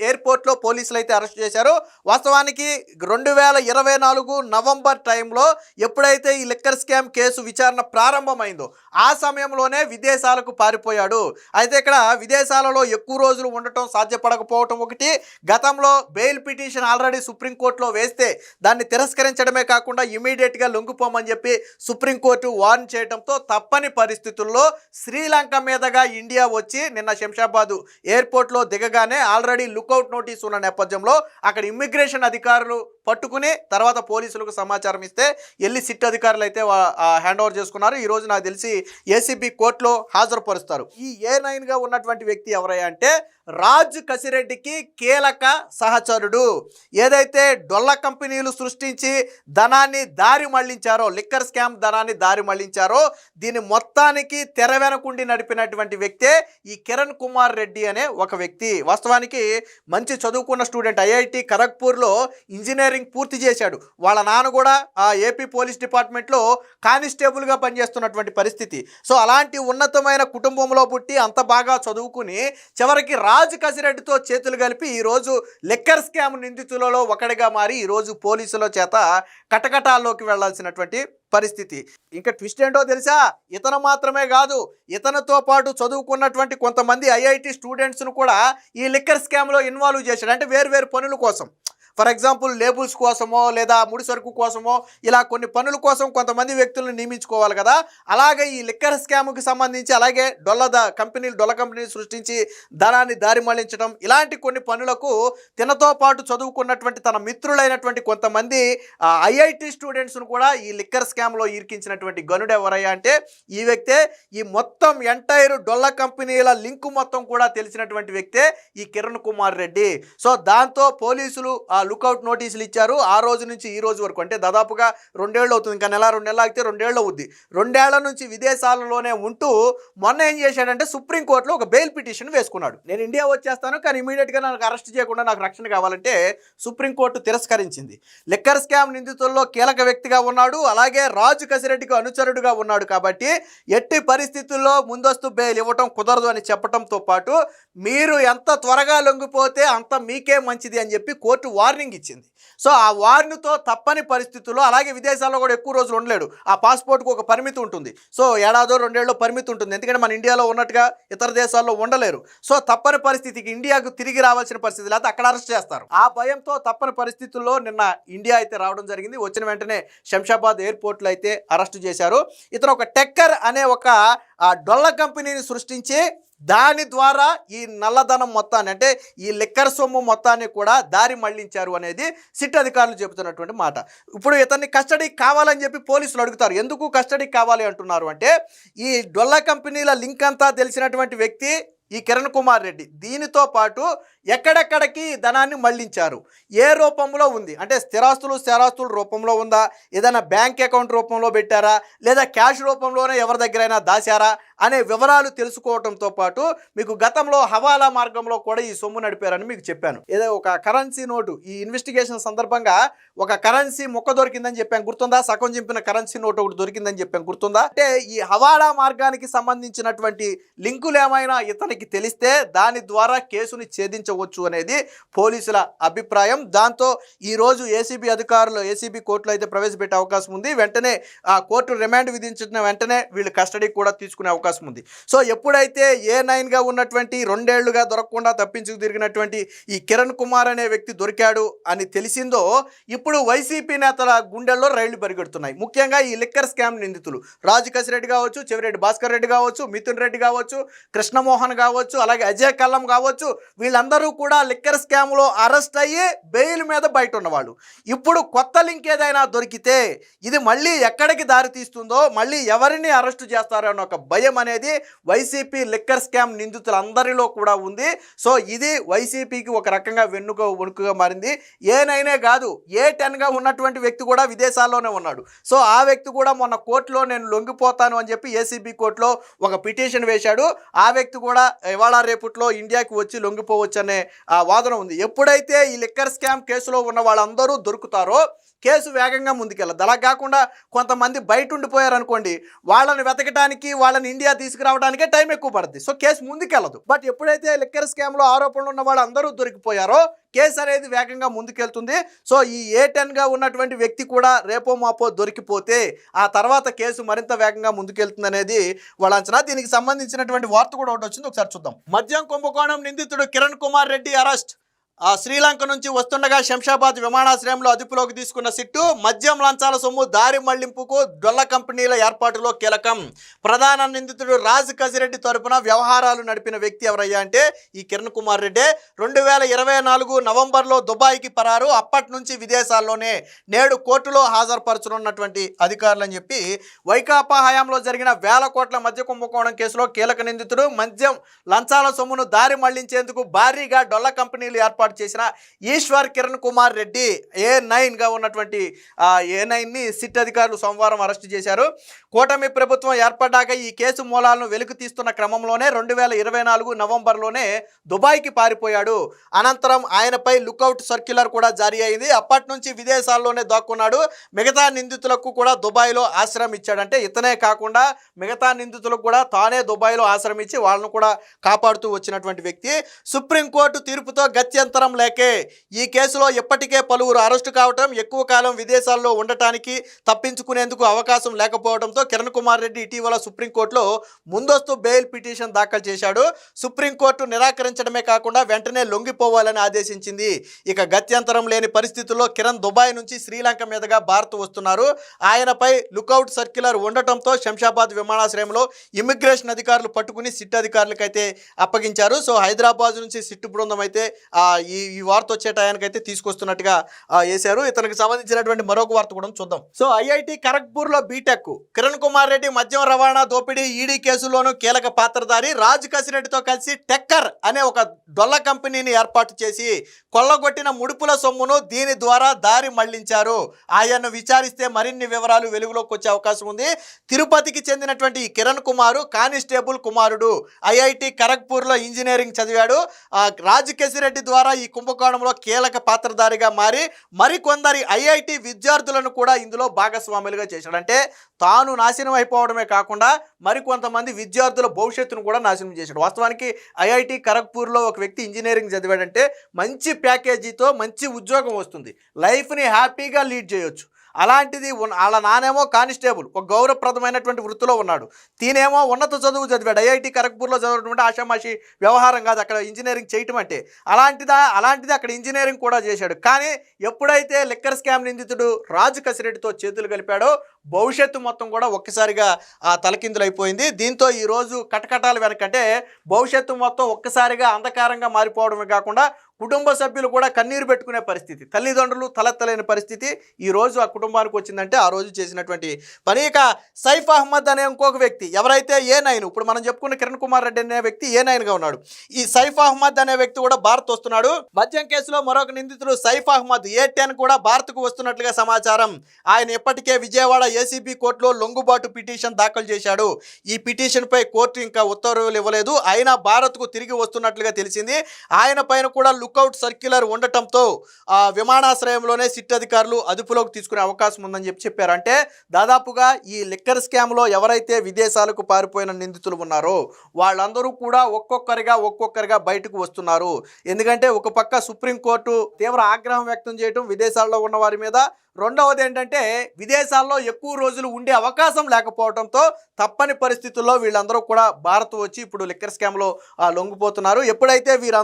ఎయిర్పోర్ట్లో పోలీసులు అయితే అరెస్ట్ చేశారు. వాస్తవానికి 2024 నవంబర్ టైంలో ఎప్పుడైతే ఈ లిక్కర్ స్కామ్ కేసు విచారణ ప్రారంభమైందో ఆ సమయంలోనే విదేశాలకు పారిపోయాడు. అయితే ఇక్కడ విదేశాలలో ఎక్కువ రోజులు ఉండటం సాధ్యపడకపోవటం ఒకటి, గతంలో బెయిల్ పిటిషన్ ఆల్రెడీ సుప్రీంకోర్టులో వేస్తే దాన్ని తిరస్కరించడమే కాకుండా ఇమీడియట్గా లొంగిపోమని చెప్పి సుప్రీంకోర్టు వార్న్ చేయడంతో తప్పని పరిస్థితుల్లో శ్రీలంక మీదుగా ఇండియా వచ్చి నిన్న శంషాబాద్ ఎయిర్పోర్ట్లో దిగగానే ఆల్రెడీ లుకౌట్ నోటీస్ ఉన్న నేపథ్యంలో అక్కడ ఇమ్మిగ్రేషన్ అధికారులు పట్టుకుని తర్వాత పోలీసులకు సమాచారం ఇస్తే వెళ్ళి సిట్ అధికారులు అయితే హ్యాండ్ ఓవర్ చేసుకున్నారు. ఈరోజు నాకు తెలిసి ఏసీబీ కోర్టులో హాజరుపరుస్తారు. ఈ A9గా ఉన్నటువంటి వ్యక్తి ఎవరయ్యా అంటే రాజ్ కసిరెడ్డికి కీలక సహచరుడు. ఏదైతే డొల్ల కంపెనీలు సృష్టించి ధనాన్ని దారి మళ్లించారో, లిక్కర్ స్కామ్ ధనాన్ని దారి మళ్లించారో, దీని మొత్తానికి తెర వెనకుండి నడిపినటువంటి వ్యక్తే ఈ కిరణ్ కుమార్ రెడ్డి అనే ఒక వ్యక్తి. వాస్తవానికి మంచి చదువుకున్న స్టూడెంట్, ఐఐటి ఖరగ్పూర్లో ఇంజనీరింగ్ పూర్తి చేశాడు. వాళ్ళ నాన్న కూడా ఏపీ పోలీస్ డిపార్ట్మెంట్లో కానిస్టేబుల్గా పనిచేస్తున్నటువంటి పరిస్థితి. సో అలాంటి ఉన్నతమైన కుటుంబంలో పుట్టి అంత బాగా చదువుకుని చివరికి రాజ్ కసిరెడ్డితో చేతులు కలిపి ఈరోజు లిక్కర్ స్కామ్ నిందితులలో ఒకటిగా మారి ఈరోజు పోలీసుల చేత కటకటాల్లోకి వెళ్లాల్సినటువంటి పరిస్థితి. ఇంకా ట్విస్ట్ ఏంటో తెలుసా, ఇతను మాత్రమే కాదు, ఇతనితో పాటు చదువుకున్నటువంటి కొంతమంది ఐఐటి స్టూడెంట్స్ను కూడా ఈ లిక్కర్ స్కామ్లో ఇన్వాల్వ్ చేశాడు. అంటే వేరు పనుల కోసం, ఫర్ ఎగ్జాంపుల్ లేబుల్స్ కోసమో లేదా ముడి సరుకు కోసమో ఇలా కొన్ని పనుల కోసం కొంతమంది వ్యక్తులను నియమించుకోవాలి కదా. అలాగే ఈ లిక్కర్ స్కామ్కి సంబంధించి అలాగే డొల్ల కంపెనీలు సృష్టించి ధనాన్ని దారి మళ్లించడం, ఇలాంటి కొన్ని పనులకు తినతో పాటు చదువుకున్నటువంటి తన మిత్రులైనటువంటి కొంతమంది ఐఐటి స్టూడెంట్స్ను కూడా ఈ లిక్కర్ స్కామ్లో ఇరికించినటువంటి గనుడు ఎవరయ్యా అంటే ఈ వ్యక్తే. ఈ మొత్తం ఎంటైర్ డొల్ల కంపెనీల లింకు మొత్తం కూడా తెలిసినటువంటి వ్యక్తే ఈ కిరణ్ కుమార్ రెడ్డి. సో దాంతో పోలీసులు లుకౌట్ నోటీసులు ఇచ్చారు. ఆ రోజు నుంచి ఈ రోజు వరకు, అంటే దాదాపుగా 2 ఏళ్ళు అవుతుంది, ఇంకా నెల 2 నెలలు ఆగితే 2 ఏళ్ళు అవుద్ది. 2 ఏళ్ల నుంచి విదేశాలలోనే ఉంటూ మొన్న ఏం చేశాడంటే సుప్రీంకోర్టులో ఒక బెయిల్ పిటిషన్ వేసుకున్నాడు. నేను ఇండియా వచ్చేస్తాను కానీ ఇమీడియట్గా నాకు అరెస్ట్ చేయకుండా నాకు రక్షణ కావాలంటే సుప్రీంకోర్టు తిరస్కరించింది. లిక్కర్ స్కామ్ నిందితుల్లో కీలక వ్యక్తిగా ఉన్నాడు, అలాగే రాజు కసిరెడ్డికి అనుచరుడుగా ఉన్నాడు కాబట్టి ఎట్టి పరిస్థితుల్లో ముందస్తు బెయిల్ ఇవ్వటం కుదరదు అని చెప్పడంతో పాటు మీరు ఎంత త్వరగా లొంగిపోతే అంత మీకే మంచిది అని చెప్పి కోర్టు వార్నింగ్ ఇచ్చింది. సో ఆ వార్నింగ్తో తప్పని పరిస్థితుల్లో, అలాగే విదేశాల్లో కూడా ఎక్కువ రోజులు ఉండలేడు, ఆ పాస్పోర్ట్కు ఒక పరిమితి ఉంటుంది. సో ఏడాదో 2 ఏళ్ళలో పరిమితి ఉంటుంది, ఎందుకంటే మన ఇండియాలో ఉన్నట్టుగా ఇతర దేశాల్లో ఉండలేరు. సో తప్పని పరిస్థితికి ఇండియాకు తిరిగి రావాల్సిన పరిస్థితి, లేకపోతే అక్కడ అరెస్ట్ చేస్తారు. ఆ భయంతో తప్పని పరిస్థితుల్లో నిన్న ఇండియా అయితే రావడం జరిగింది. వచ్చిన వెంటనే శంషాబాద్ ఎయిర్పోర్ట్లో అయితే అరెస్ట్ చేశారు. ఇతను ఒక టెక్కర్ అనే ఒక డొల్ల కంపెనీని సృష్టించి దాని ద్వారా ఈ నల్లధనం మొత్తాన్ని, అంటే ఈ లిక్కర్ సొమ్ము మొత్తాన్ని కూడా దారి మళ్లించారు అనేది సిట్ అధికారులు చెబుతున్నటువంటి మాట. ఇప్పుడు ఇతన్ని కస్టడీకి కావాలని చెప్పి పోలీసులు అడుగుతారు. ఎందుకు కస్టడీకి కావాలి అంటున్నారు అంటే ఈ డొల్ల కంపెనీల లింక్ అంతా తెలిసినటువంటి వ్యక్తి ఈ కిరణ్ కుమార్ రెడ్డి. దీనితో పాటు ఎక్కడెక్కడికి ధనాన్ని మళ్లించారు, ఏ రూపంలో ఉంది, అంటే స్థిరాస్తుల రూపంలో ఉందా, ఏదైనా బ్యాంక్ అకౌంట్ రూపంలో పెట్టారా, లేదా క్యాష్ రూపంలోనే ఎవరి దగ్గరైనా దాచారా అనే వివరాలు తెలుసుకోవడంతో పాటు మీకు గతంలో హవాలా మార్గంలో కూడా ఈ సొమ్ము నడిపారని మీకు చెప్పాను. ఏదో ఒక కరెన్సీ నోటు, ఈ ఇన్వెస్టిగేషన్ సందర్భంగా ఒక కరెన్సీ మొక్క దొరికిందని చెప్పాను, గుర్తుందా? సగం చింపిన కరెన్సీ నోటు ఒకటి దొరికిందని చెప్పాను, గుర్తుందా? అంటే ఈ హవాలా మార్గానికి సంబంధించినటువంటి లింకులు ఏమైనా ఇతనికి తెలిస్తే దాని ద్వారా కేసుని ఛేదించవచ్చు అనేది పోలీసుల అభిప్రాయం. దాంతో ఈరోజు ఏసీబీ కోర్టులో అయితే ప్రవేశపెట్టే అవకాశం ఉంది. వెంటనే ఆ కోర్టు రిమాండ్ విధించిన వెంటనే వీళ్ళు కస్టడీకి కూడా తీసుకునే అవకాశం ఉంది. సో ఎప్పుడైతే A9గా ఉన్నటువంటి 2 ఏళ్లుగా దొరకకుండా తప్పించుకు తిరిగినటువంటి ఈ కిరణ్ కుమార్ అనే వ్యక్తి దొరికాడు అని తెలిసిందో ఇప్పుడు వైసీపీ నేతల గుండెల్లో రైళ్లు పరిగెడుతున్నాయి. ముఖ్యంగా ఈ లిక్కర్ స్కామ్ నిందితులు రాజు కసిరెడ్డి కావచ్చు, చెవిరెడ్డి భాస్కర్ రెడ్డి కావచ్చు, మిథున్ రెడ్డి కావచ్చు, కృష్ణమోహన్ కావచ్చు, అలాగే అజయ్ కల్లం కావచ్చు, వీళ్ళందరూ కూడా లిక్కర్ స్కామ్లో అరెస్ట్ అయ్యి బెయిల్ మీద బయట ఉన్నవాళ్ళు. ఇప్పుడు కొత్త లింక్ ఏదైనా దొరికితే ఇది మళ్ళీ ఎక్కడికి దారి తీస్తుందో, మళ్ళీ ఎవరిని అరెస్టు చేస్తారో అన్న ఒక భయం అనేది వైసీపీ లిక్కర్ స్కామ్ నిందితులందరిలో కూడా ఉంది. సో ఇది వైసీపీకి ఒక రకంగా వణుకుగా మారింది. A9 కాదు, A10గా ఉన్నటువంటి వ్యక్తి కూడా విదేశాల్లోనే ఉన్నాడు. సో ఆ వ్యక్తి కూడా మొన్న కోర్టులో నేను లొంగిపోతాను అని చెప్పి ఏసీబీ కోర్టులో ఒక పిటిషన్ వేశాడు. ఆ వ్యక్తి కూడా ఇవాళ రేపట్లో ఇండియాకి వచ్చి లొంగిపోవచ్చు అనే వాదన ఉంది. ఎప్పుడైతే ఈ లిక్కర్ స్కామ్ కేసులో ఉన్న వాళ్ళందరూ దొరుకుతారో కేసు వేగంగా ముందుకెళ్ళదు. అలా కాకుండా కొంతమంది బయట ఉండిపోయారనుకోండి, వాళ్ళని వెతకడానికి, వాళ్ళని ఇండియా తీసుకురావడానికే టైం ఎక్కువ పడుతుంది. సో కేసు ముందుకెళ్ళదు. బట్ ఎప్పుడైతే లిక్కర్ స్కామ్లో ఆరోపణలు ఉన్న వాళ్ళు అందరూ దొరికిపోయారో కేసు అనేది వేగంగా ముందుకెళ్తుంది. సో ఈ A10గా ఉన్నటువంటి వ్యక్తి కూడా రేపో మాపో దొరికిపోతే ఆ తర్వాత కేసు మరింత వేగంగా ముందుకెళ్తుంది అనేది వాళ్ళ అంచనా. దీనికి సంబంధించినటువంటి వార్త కూడా ఒకటి వచ్చింది, ఒకసారి చూద్దాం. మద్యం కుంభకోణం నిందితుడు కిరణ్ కుమార్ రెడ్డి అరెస్ట్. శ్రీలంక నుంచి వస్తుండగా శంషాబాద్ విమానాశ్రయంలో అదుపులోకి తీసుకున్న సిట్టు మద్యం లంచాల సొమ్ము దారి మళ్లింపుకు డొల్ల కంపెనీల ఏర్పాటులో కీలకం. ప్రధాన నిందితుడు రాజ్ కసిరెడ్డి తరపున వ్యవహారాలు నడిపిన వ్యక్తి ఎవరయ్యా అంటే ఈ కిరణ్ కుమార్ రెడ్డి. 2024 నవంబర్లో దుబాయ్కి పరారు. అప్పటి నుంచి విదేశాల్లోనే. నేడు కోర్టులో హాజరుపరచనున్నటువంటి అధికారులు అని చెప్పి వైకాపా హయాంలో జరిగిన వేల కోట్ల మద్య కుంభకోణం కేసులో కీలక నిందితుడు, మద్యం లంచాల సొమ్మును దారి మళ్లించేందుకు భారీగా డొల్ల కంపెనీలు ఏర్పాటు చేసిన ఈశ్వర్ కిరణ్ కుమార్ రెడ్డి A9గా ఉన్నటువంటి A9ని సిట్ అధికారులు సోమవారం అరెస్టు చేశారు. కూటమి ప్రభుత్వం ఏర్పడ్డాక ఈ కేసు మూలాలను వెలుగు తీస్తున్న క్రమంలోనే 2024 నవంబర్లోనే దుబాయ్కి పారిపోయాడు. అనంతరం ఆయనపై లుకౌట్ సర్క్యులర్ కూడా జారీ అయింది. అప్పటి నుంచి విదేశాల్లోనే దాక్కున్నాడు. మిగతా నిందితులకు కూడా దుబాయ్లో ఆశ్రయం ఇచ్చాడు. అంటే ఇతనే కాకుండా మిగతా నిందితులకు కూడా తానే దుబాయ్లో ఆశ్రయం ఇచ్చి వాళ్ళను కూడా కాపాడుతూ వచ్చినటువంటి వ్యక్తి. సుప్రీంకోర్టు తీర్పుతో గత్యంతరం లేకే ఈ కేసులో ఇప్పటికే పలువురు అరెస్టు కావటం, ఎక్కువ కాలం విదేశాల్లో ఉండటానికి తప్పించుకునేందుకు అవకాశం లేకపోవడంతో కిరణ్ కుమార్ రెడ్డి ఇటీవల సుప్రీంకోర్టులో ముందస్తు బెయిల్ పిటిషన్ దాఖలు చేశాడు. సుప్రీంకోర్టు నిరాకరించడమే కాకుండా వెంటనే లొంగిపోవాలని ఆదేశించింది. ఇక గత్యంతరం లేని పరిస్థితుల్లో కిరణ్ దుబాయ్ నుంచి శ్రీలంక మీదుగా భారత్ వస్తున్నారు. ఆయనపై లుకౌట్ సర్క్యులర్ ఉండటంతో శంషాబాద్ విమానాశ్రయంలో ఇమిగ్రేషన్ అధికారులు పట్టుకుని సిట్ అధికారులకైతే అప్పగించారు. సో హైదరాబాద్ నుంచి సిట్టు బృందం అయితే ఈ వార్త వచ్చే టయానికైతే తీసుకొస్తున్నట్టుగా వేశారు. ఇతనికి సంబంధించినటువంటి మరొక వార్త కూడా చూద్దాం. సో IIT ఖరగ్పూర్లో బీటెక్ కిరణ్ కుమార్ రెడ్డి మద్యం రవాణా దోపిడీ ఈడీ కేసులోనూ కీలక పాత్రధారి. రాజ్ కసిరెడ్డితో కలిసి టెక్కర్ అనే ఒక డొల్ల కంపెనీని ఏర్పాటు చేసి కొల్లగొట్టిన ముడుపుల సొమ్మును దీని ద్వారా దారి మళ్లించారు. ఆయన్ను విచారిస్తే మరిన్ని వివరాలు వెలుగులోకి వచ్చే అవకాశం ఉంది. తిరుపతికి చెందినటువంటి ఈ కిరణ్ కుమారు కానిస్టేబుల్ కుమారుడు. IIT ఖరగ్పూర్లో ఇంజనీరింగ్ చదివాడు. రాజ్ కసిరెడ్డి ద్వారా ఈ కుంభకోణంలో కీలక పాత్రధారిగా మారి మరికొందరి IIT విద్యార్థులను కూడా ఇందులో భాగస్వాములుగా చేశాడు. అంటే తాను నాశనం అయిపోవడమే కాకుండా మరికొంతమంది విద్యార్థుల భవిష్యత్తును కూడా నాశనం చేశాడు. వాస్తవానికి IIT ఖరగ్పూర్లో ఒక వ్యక్తి ఇంజనీరింగ్ చదివాడంటే మంచి ప్యాకేజీతో మంచి ఉద్యోగం వస్తుంది, లైఫ్ని హ్యాపీగా లీడ్ చేయొచ్చు. అలాంటిది వాళ్ళ నానేమో కానిస్టేబుల్, ఒక గౌరవప్రదమైనటువంటి వృత్తిలో ఉన్నాడు. తీనేమో ఉన్నత చదువు చదివాడు. IIT ఖరగ్పూర్లో చదవడం ఆషామాషి వ్యవహారం కాదు అక్కడ ఇంజనీరింగ్ చేయటం అంటే. అలాంటిది అక్కడ ఇంజనీరింగ్ కూడా చేశాడు. కానీ ఎప్పుడైతే లిక్కర్ స్కామ్ నిందితుడు రాజ్ కసిరెడ్డితో చేతులు కలిపాడో భవిష్యత్తు మొత్తం కూడా ఒక్కసారిగా తలకిందులైపోయింది. దీంతో ఈరోజు కటకటాలు వెనకంటే భవిష్యత్తు మొత్తం ఒక్కసారిగా అంధకారంగా మారిపోవడమే కాకుండా కుటుంబ సభ్యులు కూడా కన్నీరు పెట్టుకునే పరిస్థితి, తల్లిదండ్రులు తలెత్తలేని పరిస్థితి ఈరోజు ఆ కుటుంబానికి వచ్చిందంటే ఆ రోజు చేసినటువంటి పని. ఇక సైఫ్ అహ్మద్ అనే ఇంకొక వ్యక్తి ఎవరైతే A9, ఇప్పుడు మనం చెప్పుకున్న కిరణ్ కుమార్ రెడ్డి అనే వ్యక్తి A9గా ఉన్నాడు. ఈ సైఫ్ అహ్మద్ అనే వ్యక్తి కూడా భారత్ వస్తున్నాడు. మద్యం కేసులో మరొక నిందితుడు సైఫ్ అహ్మద్ A10 కూడా భారత్కు వస్తున్నట్లుగా సమాచారం. ఆయన ఇప్పటికే విజయవాడ ACB కోర్టులో లొంగుబాటు పిటిషన్ దాఖలు చేశాడు. ఈ పిటిషన్పై కోర్టు ఇంకా ఉత్తర్వులు ఇవ్వలేదు. అయినా భారత్కు తిరిగి వస్తున్నట్లుగా తెలిసింది. ఆయన పైన కూడా లుకౌట్ సర్క్యులర్ ఉండటంతో విమానాశ్రయంలోనే సిట్ అధికారులు అదుపులోకి తీసుకునే అవకాశం ఉందని చెప్పారు. అంటే దాదాపుగా ఈ లిక్కర్ స్కామ్లో ఎవరైతే విదేశాలకు పారిపోయిన నిందితులు ఉన్నారో వాళ్ళందరూ కూడా ఒక్కొక్కరిగా బయటకు వస్తున్నారు. ఎందుకంటే ఒక పక్క సుప్రీంకోర్టు తీవ్ర ఆగ్రహం వ్యక్తం చేయడం విదేశాల్లో ఉన్న వారి మీద, రెండవది ఏంటంటే విదేశాల్లో ఎక్కువ రోజులు ఉండే అవకాశం లేకపోవడంతో తప్పని పరిస్థితుల్లో వీళ్ళందరూ కూడా భారత్ వచ్చి ఇప్పుడు లిక్కర్ స్కామ్లో లొంగిపోతున్నారు. ఎప్పుడైతే